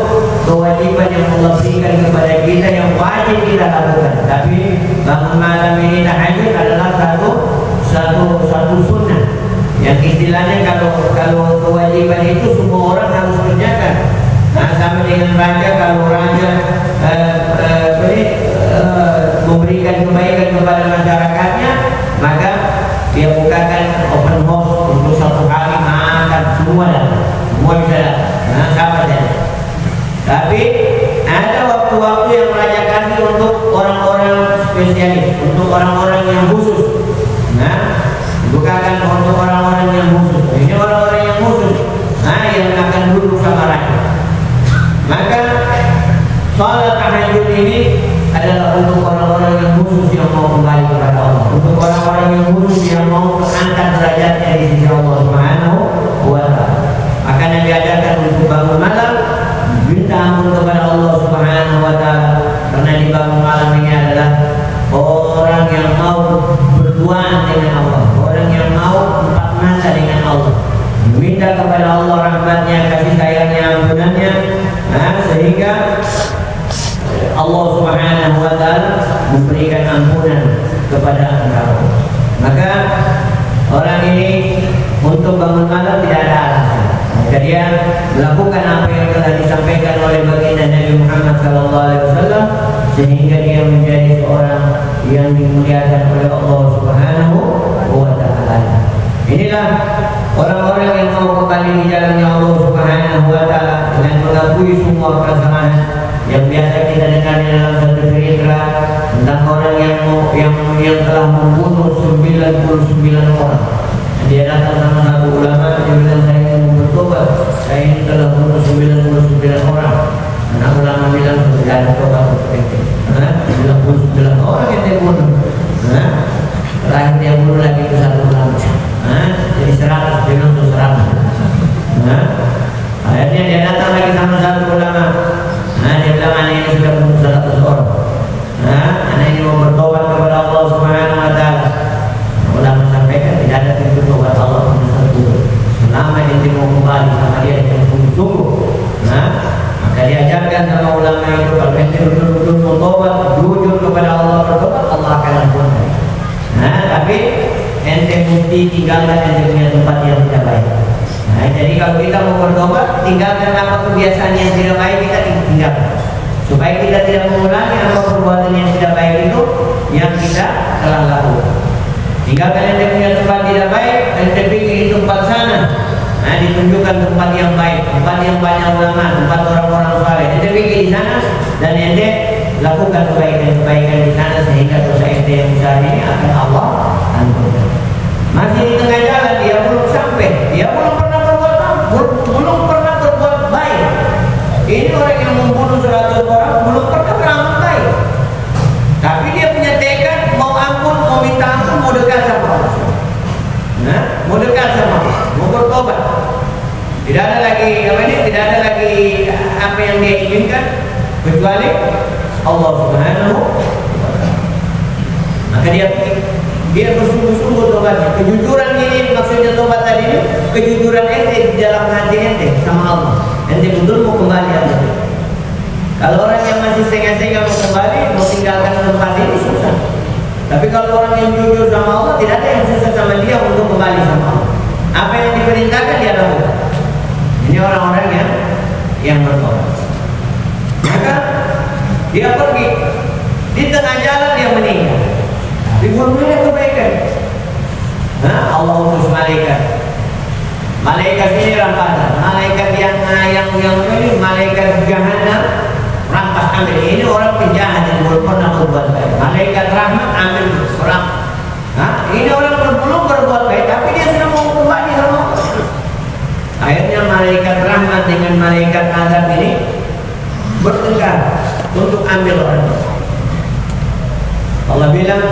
kewajiban yang Allah berikan kepada kita yang wajib kita lakukan. Tapi bangun malam ini tahajud adalah satu sunnah. Yang istilahnya kalau kewajiban itu semua orang harus kerjakan. Nah, sama dengan raja, kalau raja memberikan kebaikan kepada masyarakatnya, maka dia bukakan open house untuk 1 hari makan semua bisa datang. Nah, sama saja. Tapi ada waktu-waktu yang raja kasih untuk orang-orang spesialis, untuk orang-orang yang khusus. Nah, bukakan untuk orang-orang yang khusus. Ini orang-orang yang khusus, yang akan duduk sama raja. Maka salat tahajud ini adalah untuk orang-orang yang khusus yang mau kembali kepada Allah, untuk orang-orang yang khusus yang mau angkat derajatnya di sisi Allah Subhanahu wa taala. Maka yang diajarkan untuk bangun malam minta ampun kepada Allah Subhanahu wa taala, karena di bangun malam ini adalah orang yang mau berduaan dengan Allah, orang yang mau empat mata dengan Allah, meminta kepada Allah rahmatnya, kasih sayangnya, ampunannya, sehingga Allah Subhanahu wa taala memberikan ampunan kepada engkau. Maka orang ini untuk bangun malam tidak ada alasan. Maka dia melakukan apa yang telah disampaikan oleh baginda Nabi Muhammad SAW, sehingga dia menjadi seorang yang dimuliakan oleh Allah Subhanahu wa taala. Inilah orang-orang yang mau kembali di jalannya Allah Subhanahu wa taala dengan mengakui semua perasaan yang biasa kita dengar di dalam satu cerita tentang orang yang telah membunuh 99 orang. Dia datang sama satu ulama, dia bilang, saya ingin bertobat, saya ini telah membunuh 99 orang. Anak ulama bilang, sudah ada tobat untuk itu. 99 orang yang dia bunuh. Terakhir dia bunuh lagi itu satu ulama. Jadi 100, dia bilang 100. Akhirnya dia datang lagi sama satu ulama. Dia bilang, anak ini sudah bunuh 100 orang. Anak ini mau bertobat kepada Allah Subhanahu wa taala. Ulama sampaikan tidak ada pintu tobat Allah selama dia mau kembali sama dia yang sungguh-sungguh. Maka diajarkan sama ulama itu, kalau ente betul-betul mau tobat, jujur kepada Allah, bertobat, Allah akan ampunkan. Tapi ente mesti tinggalkan ente punya tempat yang tidak baik. Jadi kalau kita mau bertobat, tinggalkan apa kebiasaan yang tidak baik, kita tinggalkan, supaya kita tidak mengulangi apa perbuatan yang tidak baik itu yang kita telah lakukan. Tinggalkan ente punya tempat tidak baik, ente pikir itu tempat sana. Ditunjukkan tempat yang baik, tempat yang banyak ulama, tempat orang-orang saleh. Ente pikir di sana dan ente lakukan kebaikan-kebaikan di sana, sehingga dosa ente yang besar ini akan Allah ampunkan. Masih di tengah jalan dia belum sampai, dia belum pernah berbuat baik. Ini orang yang membunuh 100 orang belum pernah beramal baik, tapi dia punya tekad mau ampun, mau minta ampun, mau dekat sama Allah. Mau dekat sama Allah, mau bertobat. Tidak ada lagi apa yang dia inginkan kecuali Allah Subhanahu wa taala. Maka dia bersungguh-sungguh tobatnya. Kejujuran ini maksudnya tobat tadi ini, kejujuran ente di dalam hati ente sama Allah. Ente betul mau kembali Allah. Kalau orang yang masih setengah-setengah mau kembali, mau tinggalkan tempat ini susah. Tapi kalau orang yang jujur sama Allah, tidak ada yang susah sama dia untuk kembali sama Allah. Apa yang diperintahkan dia lakukan. Ini orang-orang yang bertobat. Maka dia pergi, di tengah jalan dia meninggal. Dibunuhnya kebaikan. Allah utus malaikat. Malaikat ini rampasan. Malaikat yang ini malaikat jahanam rampas ambil. Ini orang penjahat yang belum pernah berbuat baik. Malaikat rahmat ambil serang. Ini orang belum berbuat baik, tapi dia sudah mau kembali sama Allah. Akhirnya malaikat rahmat dengan malaikat azab ini bertengkar untuk ambil orang itu. Allah bilang,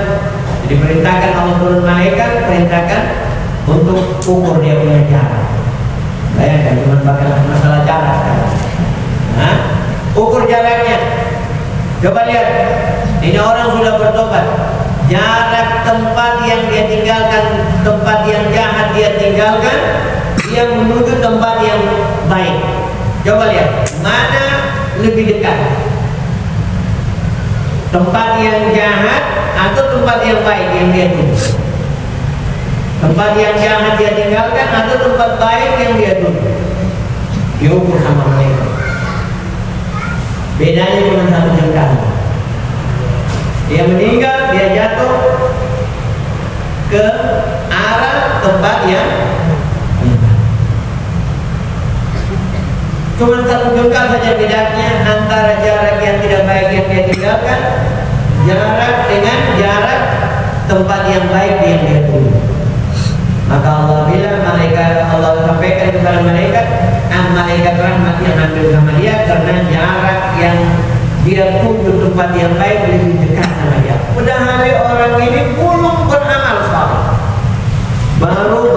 diperintahkan Allah turun malaikat, perintahkan untuk ukur dia punya jarak. Bayangkan cuma bakal masalah jarak sekarang. Ukur jaraknya. Coba lihat, ini orang sudah bertobat. jarak tempat yang dia tinggalkan, tempat yang jahat dia tinggalkan, dia menuju tempat yang baik. Coba lihat, mana lebih dekat? Tempat yang jahat atau tempat yang baik yang dia tuju? Tempat yang jahat dia tinggalkan atau tempat baik yang dia tuju? Diukur sama mereka. Bedanya cuma satu jengkal. Dia meninggal, dia jatuh ke arah tempat yang cuma satu jengkal saja bedanya antara jarak yang tidak baik yang dia tinggalkan, jarak dengan jarak tempat yang baik yang dia tuju. Maka Allah bilang, malaikat Allah sampaikan kepada malaikat rahmat yang ambil sama dia karena jarak yang dia tuju tempat yang baik lebih dekat sama dia. Padahal orang ini belum beramal saleh, baru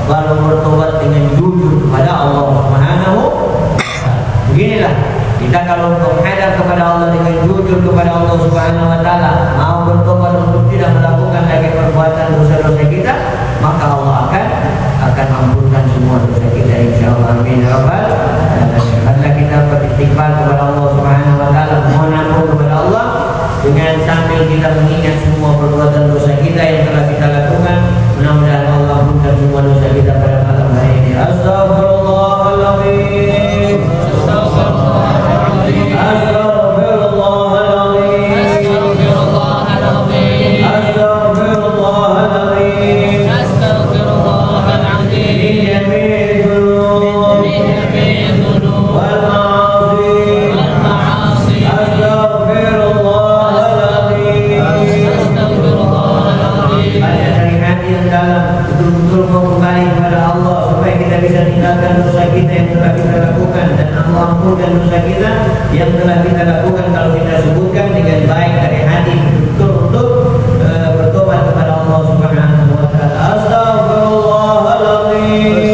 bertobat dengan jujur kepada Allah Subhanahu wa Ta'ala. Beginilah kita kalau menghadap kepada Allah dengan jujur kepada Allah Subhanahu wa Ta'ala, mau bertobat untuk tidak melakukan lagi perbuatan dosa-dosa kita, maka Allah akan ampunkan semua dosa kita, insyaallah. Amin ya rabbal alamin. Hendaklah kita beristighfar kepada Allah Subhanahu wa Ta'ala, mohon ampun kepada Allah dengan sambil kita mengingat semua perbuatan dosa kita yang telah kita lakukan. Mudah-mudahan Allah ampunkan semua dosa kita pada malam hari ini. Astaghfirullahaladzim. Astaghfirullahaladzim. Dan dosa kita yang telah kita lakukan, kalau kita sebutkan dengan baik dari hati betul untuk bertobat kepada Allah Subhanahu wa Ta'ala. Astaghfirullahaladzim.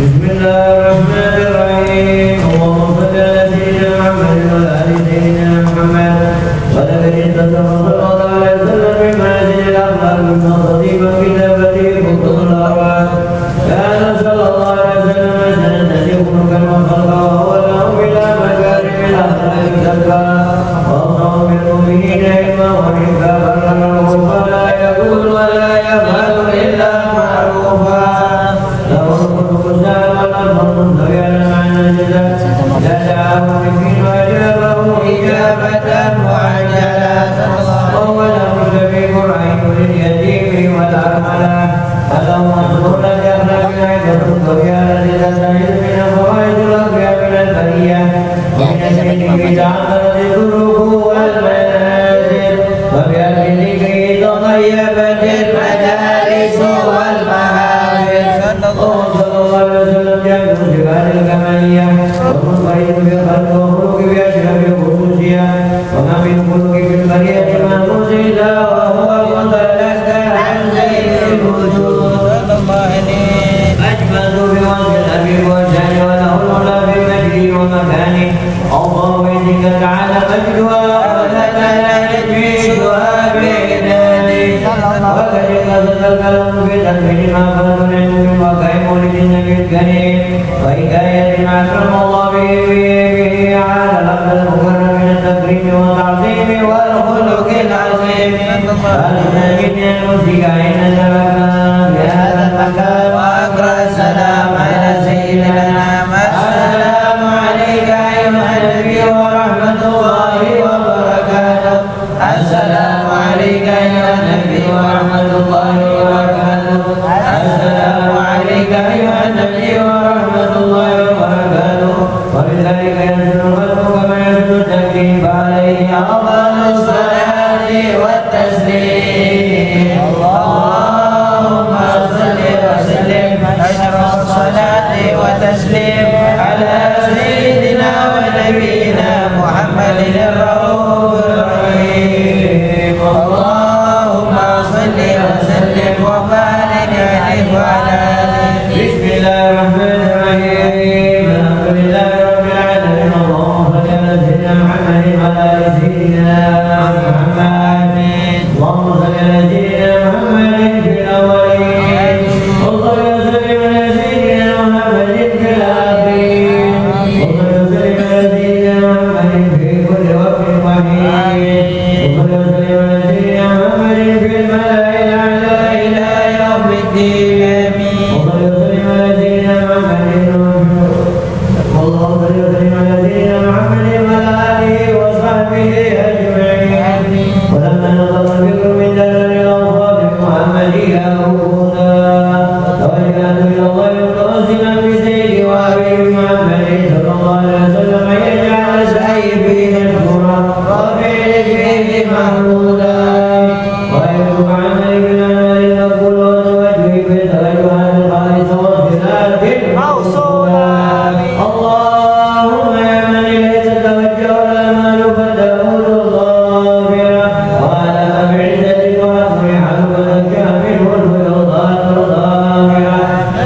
Bismillahirrahmanirrahim. Allahumma salli ala sayyidina Muhammad wa ala ali sayyidina Muhammad wa la ilaha sallallahu alaihi wasallam bi manzil al-akhlaq min khatiba kitabati futul awal kana sallallahu alaihi wasallam sanan yakunu kama qala wa la ila makarim al-akhlaq sabba wa sawbil mu'minina ilma wa hifdhan wa la yaqul wa la yaf'alu illa ma'rufa. وبيدك تعالى مجدها ولا تجويدها بإنادي وقد قصد الكلام في تكفير ما فرض العلم وكأي مولد النبي الكريم وحكاية ما أكرم الله به على الأفضل المكرم من التكريم والتعظيم والخلق العظيم فلنجد المسلك إن سبقنا بهذا المكان وأقرأ السلام على سيدنا السلام عليك أيها النبي ورحمة الله وبركاته السلام عليك أيها النبي ورحمة الله وبركاته السلام عليك أيها النبي ورحمة الله وبركاته وبذلك ينزل الخلق كما ينزل التكليف عليه أفضل الصلاة والتسليم اللهم صل وسلم أشرف الصلاة وتسليم على سيدنا ونبينا محمد الرؤوف الرحيم اللهم صل وسلم وبارك عليه وعلى آله بسم الله الرحمن الرحيم الحمد لله رب العالمين اللهم صل على سيدنا محمد وعلى آل سيدنا محمد اللهم صل على سيدنا محمد في الأولين وصل وسلم على سيدنا محمد في الآخرين وصل وسلم على سيدنا محمد في كل وقت وحين وصل وسلم على سيدنا محمد في الملأ الأعلى إلى يوم الدين آمين وصل وسلم على سيدنا محمد اللهم صل وسلم على سيدنا محمد وعلى آله وصحبه أجمعين ولما نظر الفكر من دلال الأوصاف المحمدية ركونا توجهت إلى الله قاسما بسيد وأبي محمد صلى الله عليه وسلم أن يجعل سعي فيه مشكورا وفعل فيه محمودا ويكتب عمل بالعمل المقبول وتوجه بالتوجهات الخالصة والصفات الموصولة اللهم يا من إليك توجه الأمال فتموت الظافرة وعلى بعزتك وأصلح حلوتك منه الفيوضات الظاهرة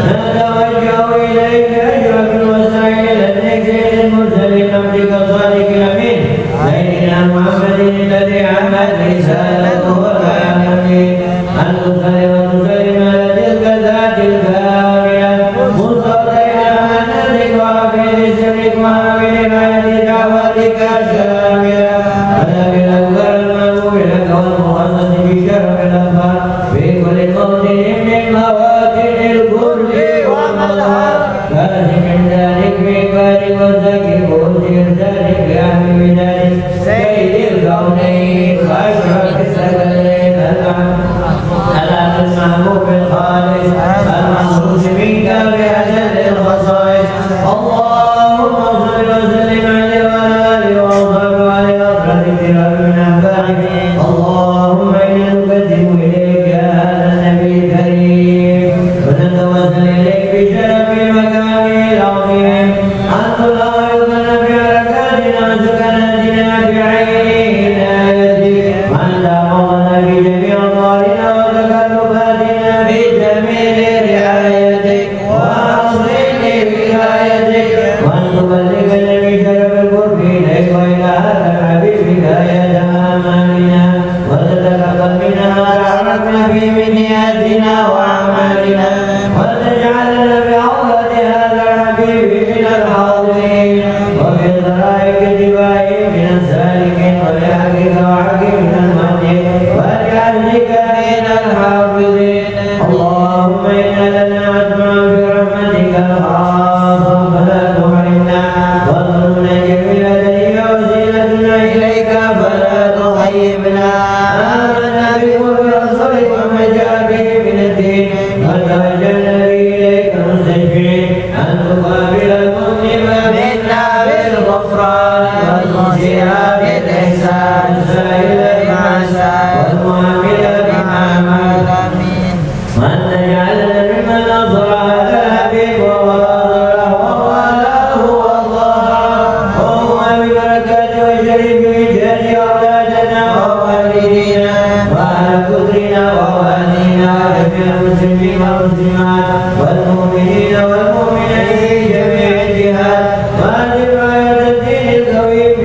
نتوجه إليك أجرك وسعيد لديك سيد المرسلين عبدك الصادق الأمين سيدنا محمد الذي عمت رسالته العالمين أن تصلي وتسلم على تلك الذات الكاملة مصطفين أمانتك وحفيظ سرك وحفيظ رعاية دعوتك الشاملة ونبي الأكبر المأمور لك والمخصص بشرف الأخبار في كل موطن من مواطن الكل ومظهر لازم من ذلك في بارك وزكي وزير ذلك بأهل ذلك سيد الكونين وأشرف الثقلين المحبوب الخالص المخصوص منك بأجل الخصائص اللهم صل وسلم عليه وعلى آله وصحبه وعلى أفراد الكرام من أنبائه اللهم إنا نقدم إليك هذا النبي الكريم ونتوسل إليك بشرف مكانه العظيم أن تلاحظنا بحركاتنا وسكناتنا بعين عنايتك وأن تحفظنا في جميع أمورنا وتكلفاتنا في جميل رعايتك وأصلح ولايتك وأن تبلغنا بشرف القرب إليك وإلى هذا الحبيب غاية آمالنا وتتقبل منا ما أعرفنا في منياتنا وأعمالنا وتجعلنا بعوضة هذا الحبيب من الحاضرين وفي طرائق اتباعه من السالكين ولحقك وحقك من المهديين ولعهدك من الحافظين اللهم إنا لنا أطمع في رحمتك الخاصة فلا تحرمنا وارزقنا جميل لديك وسيلتنا إليك فلا تخيبنا آمنا بك وبرسولك وما جاء به من الدين وتوجهنا به إليك مستشفعين أن تقابل المذنب منا بالغفران والمسيء بالإحسان السائل بما شاء والمعامل بما عمل وأن تجعلنا ممن نصر هذا الحبيب ووالاه وهو ببركات وشريف وجهه أولادنا ووالدينا وأهل قدرنا ووالدينا وجميع المسلمين والمسلمات والمؤمنين والمؤمنات في جميع الجهات وأهل راية الدين القويم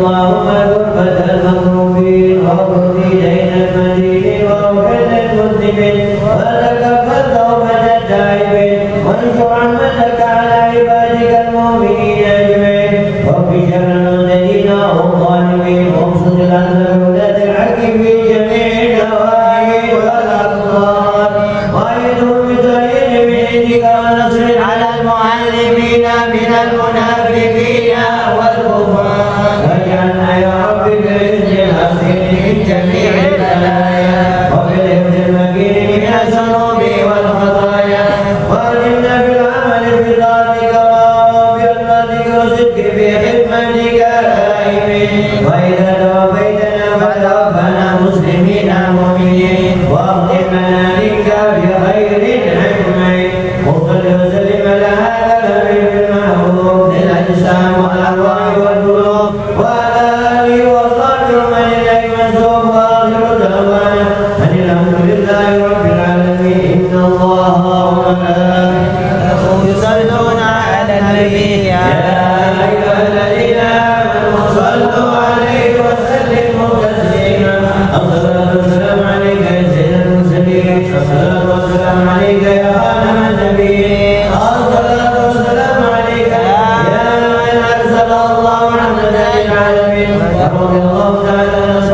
اللهم غربة المغروبين واغفر دين المدينين واغفر للمذنبين وتقبل توبة التائبين وانشر رحمتك على عبادك المؤمنين أجمعين واغفر شر المعتدين والظالمين وابسط الأرض بولاة الحق في جميع النواحي والأقطار وأيدهم بتأييد من عندك ونصر على المعلمين من المنافقين والكفار واجعلنا يا رب بعز الأخير من جميع البلايا وبالحفظ المكين من الذنوب والخطايا وألهمنا بالعمل بطاعتك وبرضاك وصدق في خدمتك دائمين وإذا توفيتنا فتوفنا مسلمين مؤمنين واختم لنا منك بخير أجمعين وصل وسلم على هذا الحبيب المحبوب للأجسام والأرواح والقلوب وعلى آله وصحبه ومن إليه منسوب وآخر دعوانا أن الحمد لله رب العالمين إن الله وملائكته يصلون على النبي يا أيها الذين آمنوا صلوا عليه وسلموا تسليما الصلاة والسلام عليك يا سيد المرسلين الصلاة والسلام عليك يا خاتم النبيين الصلاة والسلام عليك يا من أرسل الله رحمة للعالمين رضي الله تعالى